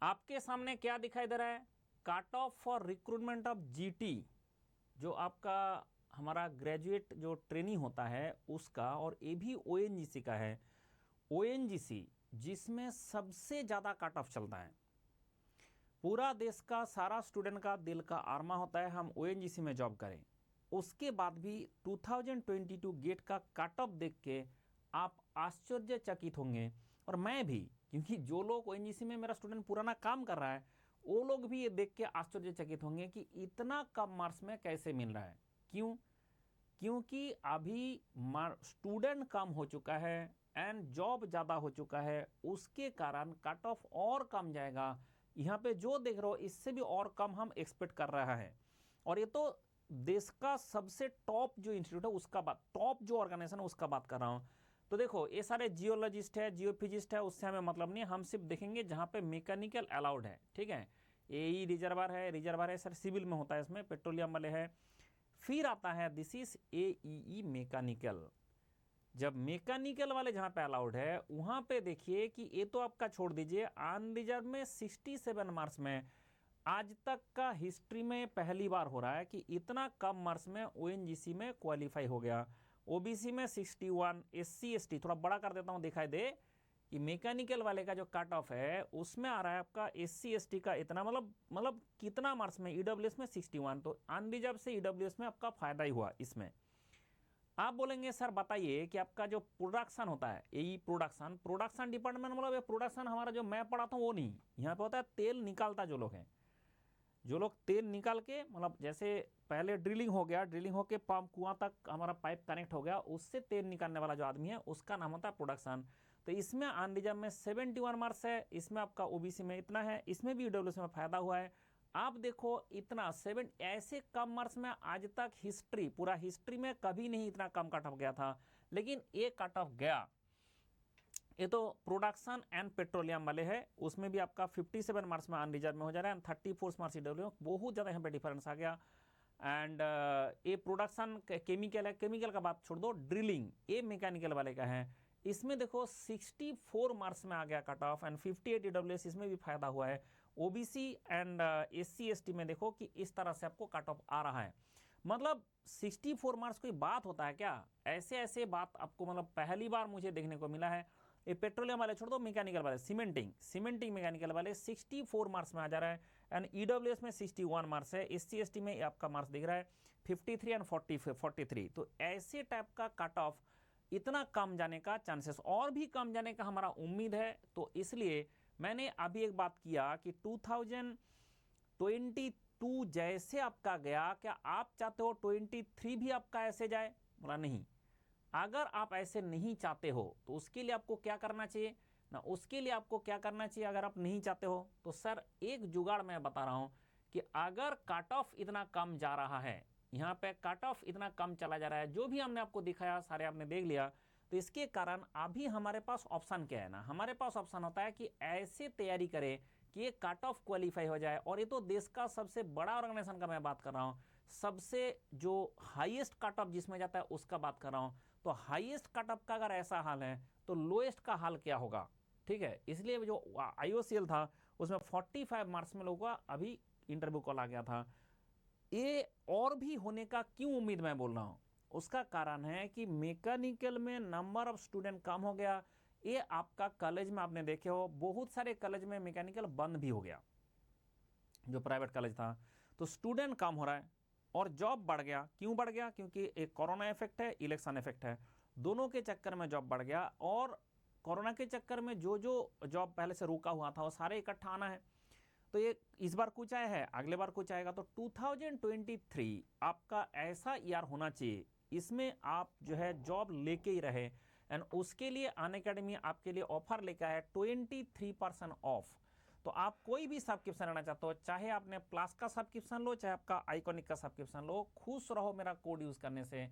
आपके सामने क्या दिखाई दे रहा है? Cut off for recruitment of GT, जो आपका हमारा ग्रेजुएट जो ट्रेनिंग होता है उसका, और ये भी ओएनजीसी का है। ओएनजीसी जिसमें सबसे ज़्यादा कट ऑफ चलता है, पूरा देश का सारा स्टूडेंट का दिल का आरमा होता है हम ओएनजीसी में जॉब करें। उसके बाद भी 2022 गेट का कट ऑफ देख के आप आश्चर्यचकित होंगे, और मैं भी, क्योंकि जो लोग ओएनजीसी में मेरा स्टूडेंट पुराना काम कर रहा है वो लोग भी ये देख के आश्चर्यचकित होंगे कि इतना कम मार्क्स में कैसे मिल रहा है। क्यों? क्योंकि अभी स्टूडेंट कम हो चुका है एंड जॉब ज़्यादा हो चुका है, उसके कारण कट ऑफ और कम जाएगा। यहाँ पे जो देख रहे हो इससे भी और कम हम एक्सपेक्ट कर रहा है। और ये तो देश का सबसे टॉप जो इंस्टीट्यूट है उसका बात, टॉप जो ऑर्गेनाइजेशन है उसका बात कर रहा हूँ। तो देखो ये सारे जियोलॉजिस्ट है, जियोफिजिस्ट है, उससे हमें मतलब नहीं, हम सिर्फ देखेंगे जहाँ पे मैकेनिकल अलाउड है। ठीक है, एई रिजर्वर है सर, सिविल में होता है, इसमें पेट्रोलियम वाले है। फिर आता है दिस इज एईई मैकेनिकल। जब मैकेनिकल वाले जहां पे अलाउड है वहां पे देखिए कि ये तो आपका छोड़ दीजिए, अनरिजर्व में 67 मार्क्स में आज तक का हिस्ट्री में पहली बार हो रहा है कि इतना कम मार्क्स में ओएनजीसी में क्वालिफाई हो गया। ओबीसी में 61, एससी एसटी थोड़ा बड़ा कर देता हूं दिखाई दे कि मैकेनिकल वाले का जो कट ऑफ है उसमें आ रहा है आपका एससी एसटी का इतना, मतलब कितना मार्क्स में, ईडब्ल्यूएस में 61, तो अनरिजर्व से ईडब्ल्यूएस में आपका फायदा ही हुआ इसमें। आप बोलेंगे सर बताइए कि आपका जो प्रोडक्शन होता है, यही प्रोडक्शन डिपार्टमेंट, मतलब ये प्रोडक्शन हमारा जो मैं पढ़ाता हूँ वो नहीं, यहाँ पे होता है तेल निकालता जो लोग हैं, जो लोग तेल निकाल के, मतलब जैसे पहले ड्रिलिंग हो गया, ड्रिलिंग होके पंप कुआं तक हमारा पाइप कनेक्ट हो गया, उससे तेल निकालने वाला जो आदमी है उसका नाम होता है प्रोडक्शन। तो इसमें अनरिजर्व में 71 मार्क्स है, इसमें आपका ओबीसी में इतना है, इसमें भी ईडब्ल्यूएस में फायदा हुआ है। आप देखो इतना 7 ऐसे कम मार्क्स में आज तक हिस्ट्री, पूरा हिस्ट्री में कभी नहीं इतना कम कट ऑफ गया था, लेकिन ये कट ऑफ गया। ये तो प्रोडक्शन एंड पेट्रोलियम वाले है, उसमें भी आपका 57 मार्क्स में अनरिजर्व में हो जा रहा है, 34 मार्क्स ईडब्ल्यू, बहुत ज़्यादा यहाँ पे डिफरेंस आ गया। एंड ये प्रोडक्शन केमिकल है, केमिकल का बात छोड़ दो, ड्रिलिंग ये मैकेनिकल वाले का है, इसमें देखो 64 मार्क्स में आ गया कट ऑफ एंड 58 ईडब्ल्यूएस, इसमें भी फायदा हुआ है। ओबीसी एंड एससी एसटी में देखो कि इस तरह से आपको कट ऑफ आ रहा है, मतलब 64 मार्क्स कोई बात होता है क्या? ऐसे ऐसे बात आपको मतलब पहली बार मुझे देखने को मिला है। ये पेट्रोलियम वाले छोड़ दो, मैकेनिकल वाले, सीमेंटिंग मैकेनिकल वाले 64 मार्क्स में आ जा रहा है एंड ईडब्ल्यूएस में 61 मार्क्स है, एससी एसटी में आपका मार्क्स दिख रहा है 53 एंड 43। तो ऐसे टाइप का कट ऑफ इतना कम जाने का चांसेस, और भी कम जाने का हमारा उम्मीद है। तो इसलिए मैंने अभी एक बात किया कि 2022 जैसे आपका गया, क्या आप चाहते हो 23 भी आपका ऐसे जाए? बोला नहीं। अगर आप ऐसे नहीं चाहते हो तो उसके लिए आपको क्या करना चाहिए ना, उसके लिए आपको क्या करना चाहिए अगर आप नहीं चाहते हो तो सर एक जुगाड़ मैं बता रहा हूं कि अगर कट ऑफ इतना कम जा रहा है, यहाँ पे कट ऑफ इतना कम चला जा रहा है, जो भी हमने आपको दिखाया सारे आपने देख लिया, तो इसके कारण अभी हमारे पास ऑप्शन क्या है ना, हमारे पास ऑप्शन होता है कि ऐसे तैयारी करें कि ये कट ऑफ क्वालिफाई हो जाए। और ये तो देश का सबसे बड़ा ऑर्गेनाइजेशन का मैं बात कर रहा हूँ, सबसे जो हाईएस्ट कट ऑफ जिसमें जाता है उसका बात कर रहा हूँ। तो हाईएस्ट कट ऑफ का अगर ऐसा हाल है तो लोएस्ट का हाल क्या होगा? ठीक है, इसलिए जो आईओसीएल था उसमें 45 मार्क्स में लोगों का अभी इंटरव्यू कॉल आ गया था। ये और भी होने का क्यों उम्मीद मैं बोल रहा हूं, उसका कारण है कि मैकेनिकल में नंबर ऑफ स्टूडेंट कम हो गया। ये आपका कॉलेज में आपने देखे हो बहुत सारे कॉलेज में मैकेनिकल बंद भी हो गया, जो प्राइवेट कॉलेज था, तो स्टूडेंट कम हो रहा है और जॉब बढ़ गया। क्यों बढ़ गया? क्योंकि एक कोरोना इफेक्ट है, इलेक्शन इफेक्ट है, दोनों के चक्कर में जॉब बढ़ गया। और कोरोना के चक्कर में जो जो जॉब पहले से रुका हुआ था वो सारे इकट्ठा आना है। तो ये इस बार कुछ आया है, अगले बार कुछ आएगा। तो 2023 आपका ऐसा ईयर होना चाहिए, इसमें आप जो है जॉब लेके ही रहे। एंड उसके लिए अनअकैडमी आपके लिए ऑफर लेकर है 23% ऑफ। तो आप कोई भी सब्सक्रिप्शन लेना चाहते हो, चाहे आपने प्लस का सब्सक्रिप्शन लो, चाहे आपका आइकॉनिक का सब्सक्रिप्शन लो, खुश रहो मेरा कोड यूज करने से।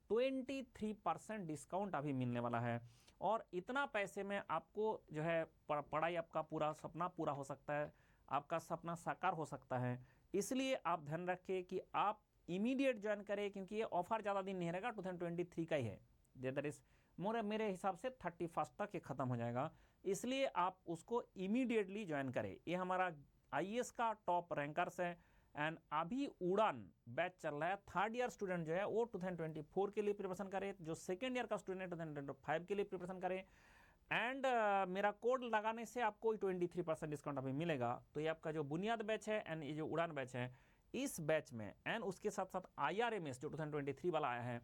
23% डिस्काउंट अभी मिलने वाला है और इतना पैसे में आपको जो है पढ़ाई, आपका पूरा सपना पूरा हो सकता है, आपका सपना साकार हो सकता है। इसलिए आप ध्यान रखें कि आप इमीडिएट ज्वाइन करें, क्योंकि ये ऑफर ज़्यादा दिन नहीं रहेगा, 2023 का ही है। दैट इज मेरे हिसाब से 31 तक ये खत्म हो जाएगा। इसलिए आप उसको इमीडिएटली ज्वाइन करें। ये हमारा आईएएस का टॉप रैंकर्स है एंड अभी उड़ान बैच चल रहा है। थर्ड ईयर स्टूडेंट जो है वो 2024 के लिए प्रिपरेशन करें, जो सेकेंड ईयर का स्टूडेंट है 2025 के लिए प्रिपरेशन करें। एंड मेरा कोड लगाने से आपको 23% डिस्काउंट अभी मिलेगा। तो ये आपका जो बुनियाद बैच है एंड ये जो उड़ान बैच है, इस बैच में एंड उसके साथ साथ IRMS जो 2023 वाला आया है,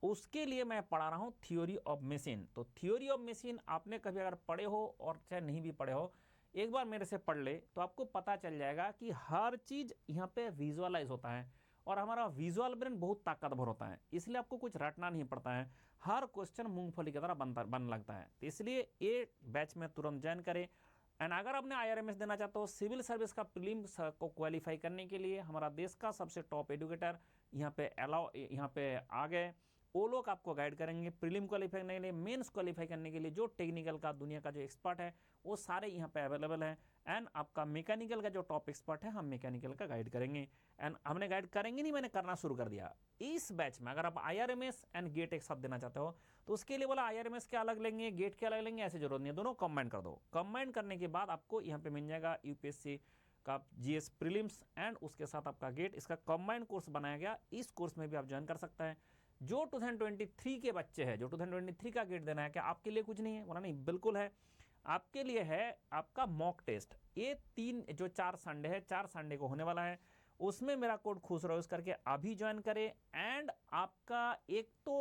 उसके लिए मैं पढ़ा रहा हूँ थ्योरी ऑफ मशीन। तो थ्योरी ऑफ मशीन आपने कभी अगर पढ़े हो और चाहे नहीं भी पढ़े हो, एक बार मेरे से पढ़ ले तो आपको पता चल जाएगा कि हर चीज़ यहाँ पे विजुअलाइज होता है और हमारा विजुअल ब्रेन बहुत ताकतवर होता है, इसलिए आपको कुछ रटना नहीं पड़ता है। हर क्वेश्चन मूंगफली की तरह बन लगता है। तो इसलिए ये बैच में तुरंत ज्वाइन करें। एंड अगर आपने IRMS देना चाहते हो, सिविल सर्विस का प्रीलिम्स को क्वालिफाई करने के लिए हमारा देश का सबसे टॉप एजुकेटर यहाँ पे आ गए। वो लोग आपको गाइड करेंगे प्रीलिम क्वालिफाई करने के लिए, मेंस क्वालिफाई करने के लिए। जो टेक्निकल का दुनिया का जो एक्सपर्ट है वो सारे यहाँ पे अवेलेबल हैं। एंड आपका मैकेनिकल का जो टॉप एक्सपर्ट है, हम मैकेनिकल का गाइड करेंगे। एंड हमने गाइड करेंगे नहीं, मैंने करना शुरू कर दिया। इस बैच में अगर आप IRMS एंड गेट एक साथ देना चाहते हो तो उसके लिए बोला IRMS के अलग लेंगे, गेट के अलग लेंगे, ऐसे जरूरत नहीं है, दोनों कंबाइन कर दो। कंबाइन करने के बाद आपको यहाँ पे मिल जाएगा UPSC का GS प्रीलिम्स एंड उसके साथ आपका गेट, इसका कंबाइन कोर्स बनाया गया। इस कोर्स में भी आप ज्वाइन कर सकते हैं। जो 2023 के बच्चे हैं, जो 2023 का गेट देना है, क्या आपके लिए कुछ नहीं है? बोला नहीं, बिल्कुल है, आपके लिए है आपका मॉक टेस्ट। ये 4 संडे है, 4 संडे को होने वाला है, उसमें मेरा कोड खुश रहो यूज करके अभी ज्वाइन करें। एंड आपका एक तो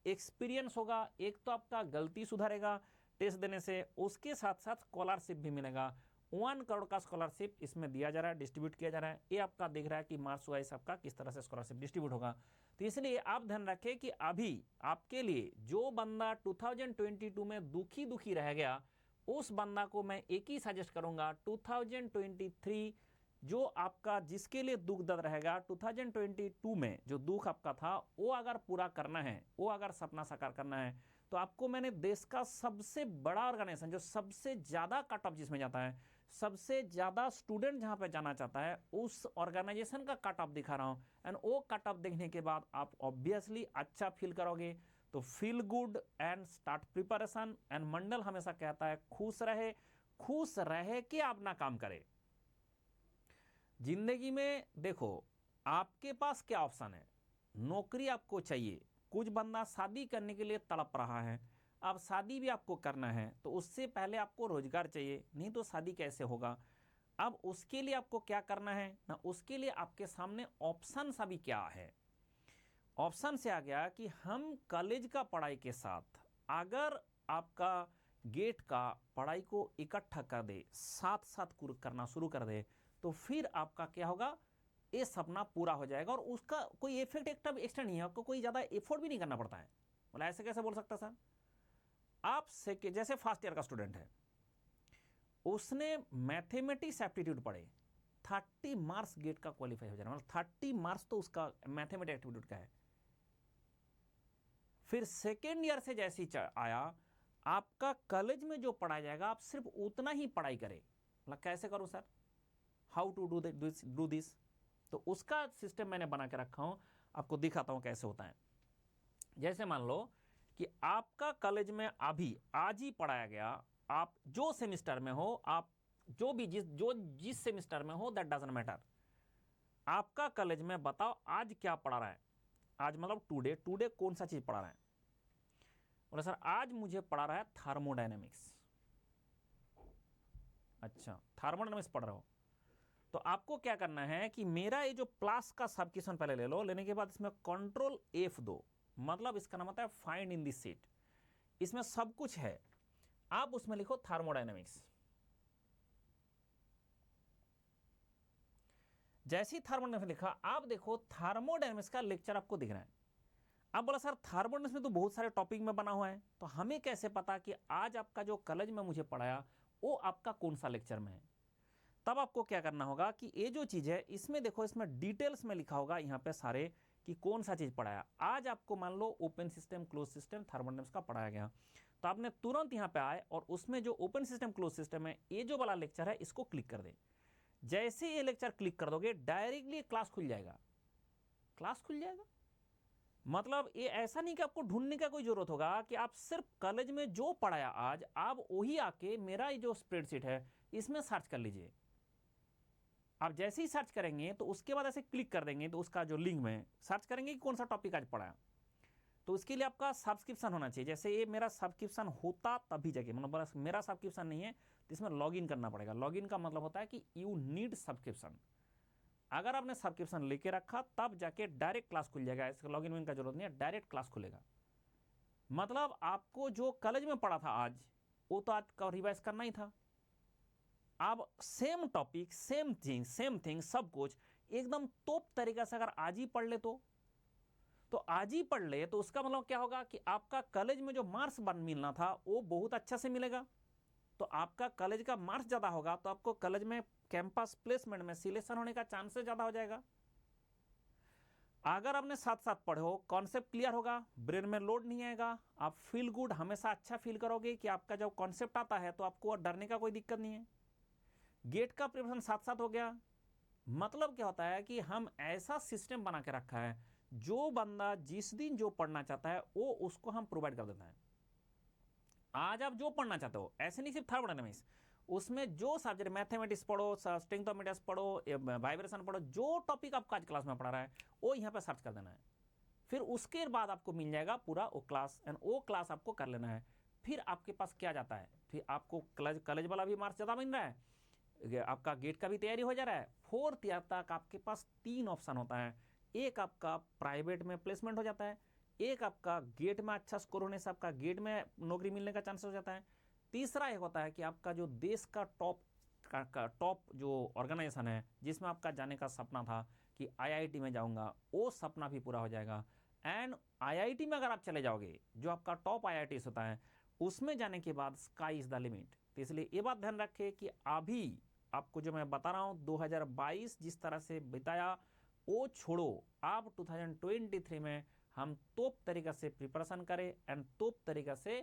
एक्सपीरियंस होगा, एक तो आपका गलती सुधारेगा टेस्ट देने से, उसके साथ साथ स्कॉलरशिप भी मिलेगा। 1 करोड़ का स्कॉलरशिप इसमें दिया जा रहा है, डिस्ट्रीब्यूट किया जा रहा है। ये आपका दिख रहा है कि मार्च वाइज आपका किस तरह से स्कॉलरशिप डिस्ट्रीब्यूट होगा। तो इसलिए आप ध्यान रखें कि अभी आपके लिए जो बंदा 2022 में दुखी रह गया, उस बंदा को मैं एक ही सजेस्ट करूंगा, 2023 जो आपका जिसके लिए दुख दर्द रहेगा 2022 में जो दुख आपका था, वो अगर पूरा करना है, वो अगर सपना साकार करना है, तो आपको मैंने देश का सबसे बड़ा ऑर्गेनाइजेशन जो सबसे ज्यादा कट ऑफ जिसमें जाता है, सबसे ज्यादा स्टूडेंट जहां पे जाना चाहता है, उस ऑर्गेनाइजेशन का कट ऑफ दिखा रहा हूं। एंड वो कट ऑफ देखने के बाद आप ऑब्वियसली अच्छा फील करोगे। तो feel good and start preparation. And Mandal हमेशा कहता है खुश रहे कि आप ना काम करें। जिंदगी में देखो आपके पास क्या ऑप्शन है, नौकरी आपको चाहिए, कुछ बंदा शादी करने के लिए तड़प रहा है, अब शादी भी आपको करना है तो उससे पहले आपको रोजगार चाहिए, नहीं तो शादी कैसे होगा। अब उसके लिए आपको क्या करना है ना, उसके लिए आपके सामने ऑप्शन अभी क्या है। ऑप्शन से आ गया कि हम कॉलेज का पढ़ाई के साथ अगर आपका गेट का पढ़ाई को इकट्ठा कर दे, साथ साथ करना शुरू कर दे, तो फिर आपका क्या होगा, ये सपना पूरा हो जाएगा। और उसका कोई इफेक्ट एक्स्ट्रा नहीं है, आपको कोई ज्यादा एफर्ट भी नहीं करना पड़ता है। बोला ऐसे कैसे बोल सकता सर? आप जैसे फर्स्ट ईयर का स्टूडेंट है, उसने मैथमेटिक्स एप्टीट्यूड पढ़े, 30 मार्क्स गेट का क्वालिफाई हो जाना, मतलब 30 मार्क्स तो उसका मैथमेटिक्स एप्टीट्यूड का है। फिर सेकेंड ईयर से जैसे ही आया, आपका कॉलेज में जो पढ़ाया जाएगा आप सिर्फ उतना ही पढ़ाई करें। मतलब कैसे करूं sir, how to do this? तो उसका सिस्टम मैंने बना के रखा हूं, आपको दिखाता हूं कैसे होता है। जैसे मान लो कि आपका कॉलेज में अभी आज ही पढ़ाया गया, आप जो सेमिस्टर में हो, आप जो भी जिस सेमिस्टर में हो, दैट डजंट मैटर। आपका कॉलेज में बताओ आज क्या पढ़ा रहा है, आज मतलब टुडे कौन सा चीज पढ़ा रहा है? बोले सर आज मुझे पढ़ा रहा है थर्मोडायनेमिक्स। अच्छा, थर्मोडायनेमिक्स पढ़ रहे हो, तो आपको क्या करना है कि मेरा ये जो प्लस का सब क्वेश्चन पहले ले लो, लेने के बाद इसमें कंट्रोल F दो, मतलब इसका नाम होता है फाइंड इन दिस सीट। इसमें सब कुछ है, आप उसमें लिखो थर्मोडायनेमिक्स। जैसे ही थर्मोडायनेमिक्स लिखा, आप देखो थर्मोडायनेमिक्स का लेक्चर आपको दिख रहा है। अब बोला सर थर्मोडायनेमिक्स में तो बहुत सारे टॉपिक में बना हुआ है, तो हमें कैसे पता कि आज आपका जो कॉलेज में मुझे पढ़ाया वो आपका कौन सा लेक्चर में है? तब आपको क्या करना होगा कि ये जो चीज है इसमें देखो, इसमें डिटेल्स में लिखा होगा यहाँ पे सारे कि कौन सा चीज पढ़ाया। आज आपको मान लो open system close system thermodynamics का पढ़ाया गया, तो आपने तुरंत यहाँ पे आए और उसमें जो ओपन सिस्टम क्लोज सिस्टम है, ये जो वाला लेक्चर है इसको क्लिक कर दे। जैसे ये लेक्चर क्लिक कर दोगे, डायरेक्टली क्लास खुल जाएगा। क्लास खुल जाएगा, मतलब ये ऐसा नहीं कि आपको ढूंढने का कोई जरूरत होगा कि आप सिर्फ कॉलेज में जो पढ़ाया आज आप वही आके मेरा ये जो स्प्रेडशीट है इसमें सर्च कर लीजिए। आप जैसे ही सर्च करेंगे तो उसके बाद ऐसे क्लिक कर देंगे तो उसका जो लिंक में सर्च करेंगे कि कौन सा टॉपिक आज पढ़ाया, तो उसके लिए आपका सब्सक्रिप्शन होना चाहिए। जैसे ये मेरा सब्सक्रिप्शन होता तभी जाके, मतलब बस मेरा सब्सक्रिप्शन नहीं है तो इसमें लॉगिन करना पड़ेगा। लॉगिन का मतलब होता है कि यू नीड सब्सक्रिप्शन। अगर आपने सब्सक्रिप्शन लेके रखा तब जाके डायरेक्ट क्लास खुल जाएगा, इसका लॉगिन विन का जरूरत नहीं है, डायरेक्ट क्लास खुलेगा। मतलब आपको जो कॉलेज में पढ़ा था आज वो तो आज का रिवाइज करना ही था। अब सेम टॉपिक सेम थिंग सब कुछ एकदम तोप तरीके से अगर आज ही पढ़ ले तो आज ही पढ़ ले तो उसका मतलब क्या होगा कि आपका कॉलेज में जो मार्क्स मिलना था वो बहुत अच्छा से मिलेगा। तो आपका कॉलेज का मार्क्स ज़्यादा होगा तो आपको कॉलेज में कैंपस प्लेसमेंट में सिलेक्शन होने का चांसेस ज़्यादा हो जाएगा। अगर आपने साथ साथ पढ़ो कॉन्सेप्ट क्लियर होगा, ब्रेन में लोड नहीं आएगा, आप फील गुड हमेशा अच्छा फील करोगे कि आपका जब कॉन्सेप्ट आता है तो आपको डरने का कोई दिक्कत नहीं है। गेट का प्रिपरेशन साथ साथ हो गया। मतलब क्या होता है कि हम ऐसा सिस्टम बना के रखा है जो बंदा जिस दिन जो पढ़ना चाहता है वो उसको हम प्रोवाइड कर देता है। आज आप जो पढ़ना चाहते हो, ऐसे नहीं सिर्फ थर्मोडायनामिक्स, उसमें जो सब्जेक्ट मैथमेटिक्स पढ़ो, स्ट्रिंगथोमीटर्स पढ़ो, वाइब्रेशन पढ़ो, जो टॉपिक आपका आज क्लास में पढ़ा रहा है वो यहाँ पे सर्च कर देना है। फिर उसके बाद आपको मिल जाएगा पूरा वो क्लास, एंड वो क्लास आपको कर लेना है। फिर आपके पास क्या जाता है, फिर आपको कॉलेज वाला भी मार्क्स ज़्यादा मिल रहा है, आपका गेट का भी तैयारी हो जा रहा है। 4th ईयर तक आपके पास 3 ऑप्शन होता है। एक आपका प्राइवेट में प्लेसमेंट हो जाता है, एक आपका गेट में अच्छा स्कोर होने से आपका गेट में नौकरी मिलने का चांस हो जाता है, तीसरा एक होता है कि आपका जो देश का टॉप जो ऑर्गेनाइजेशन है जिसमें आपका जाने का सपना था कि आईआईटी में जाऊंगा, वो सपना भी पूरा हो जाएगा। एंड आईआईटी में अगर आप चले जाओगे, जो आपका टॉप आईआईटी होता है, उसमें जाने के बाद स्काई इज द लिमिट। तो इसलिए ये बात ध्यान रखें कि अभी आपको जो मैं बता रहा हूँ 2022 जिस तरह से बिताया वो छोड़ो, आप 2023 में हम तोप तरीका से प्रिपरेशन करें एंड तोप तरीका से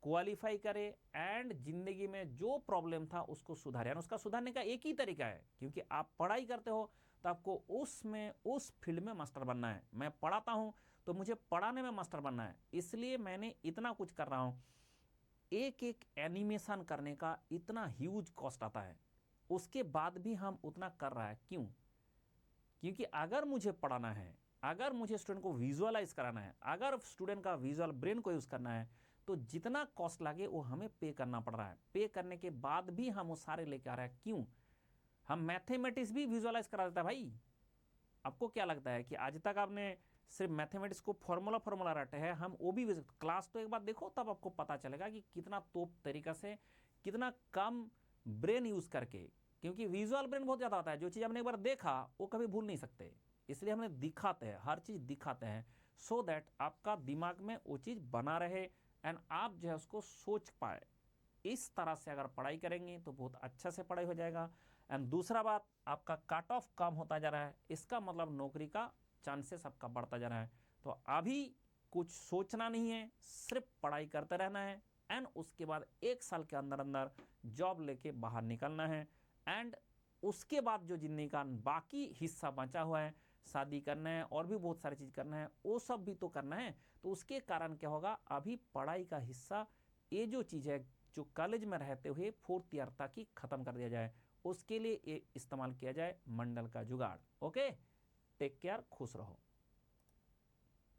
क्वालिफाई करें, एंड जिंदगी में जो प्रॉब्लम था उसको सुधारें। उसका सुधारने का एक ही तरीका है, क्योंकि आप पढ़ाई करते हो तो आपको उसमें उस फील्ड में मास्टर बनना है। मैं पढ़ाता हूं तो मुझे पढ़ाने में मास्टर बनना है, इसलिए मैंने इतना कुछ कर रहा हूं। एक एक एनिमेशन करने का इतना ह्यूज कॉस्ट आता है, उसके बाद भी हम उतना कर रहा है क्यों? क्योंकि अगर मुझे पढ़ाना है, अगर मुझे स्टूडेंट को विजुअलाइज कराना है, अगर स्टूडेंट का विजुअल ब्रेन को यूज करना है, तो जितना कॉस्ट लगे वो हमें पे करना पड़ रहा है। पे करने के बाद भी हम वो सारे लेके आ रहे हैं क्यों? हम मैथमेटिक्स भी विजुअलाइज करा देता है भाई। आपको क्या लगता है कि आज तक आपने सिर्फ मैथमेटिक्स को फॉर्मूला रटे हैं? हम वो भी क्लास तो एक बार देखो तब आपको पता चलेगा कि कितना तोप तरीका से, कितना कम ब्रेन यूज करके, क्योंकि विजुअल ब्रेन बहुत ज़्यादा होता है। जो चीज़ हमने एक बार देखा वो कभी भूल नहीं सकते, इसलिए हमने दिखाते हैं, हर चीज़ दिखाते हैं सो दैट आपका दिमाग में वो चीज़ बना रहे एंड आप जो है उसको सोच पाए। इस तरह से अगर पढ़ाई करेंगे तो बहुत अच्छा से पढ़ाई हो जाएगा। एंड दूसरा बात, आपका कट ऑफ कम होता जा रहा है, इसका मतलब नौकरी का चांसेस आपका बढ़ता जा रहा है। तो अभी कुछ सोचना नहीं है, सिर्फ पढ़ाई करते रहना है एंड उसके बाद 1 साल के अंदर अंदर जॉब लेके बाहर निकलना है। एंड उसके बाद जो जिंदगी का बाकी हिस्सा बचा हुआ है, शादी करना है और भी बहुत सारी चीज़ करना है, वो सब भी तो करना है। तो उसके कारण क्या होगा, अभी पढ़ाई का हिस्सा ये जो चीज़ है जो कॉलेज में रहते हुए 4th ईयर तक ही खत्म कर दिया जाए, उसके लिए ये इस्तेमाल किया जाए मंडल का जुगाड़। ओके, टेक केयर, खुश रहो।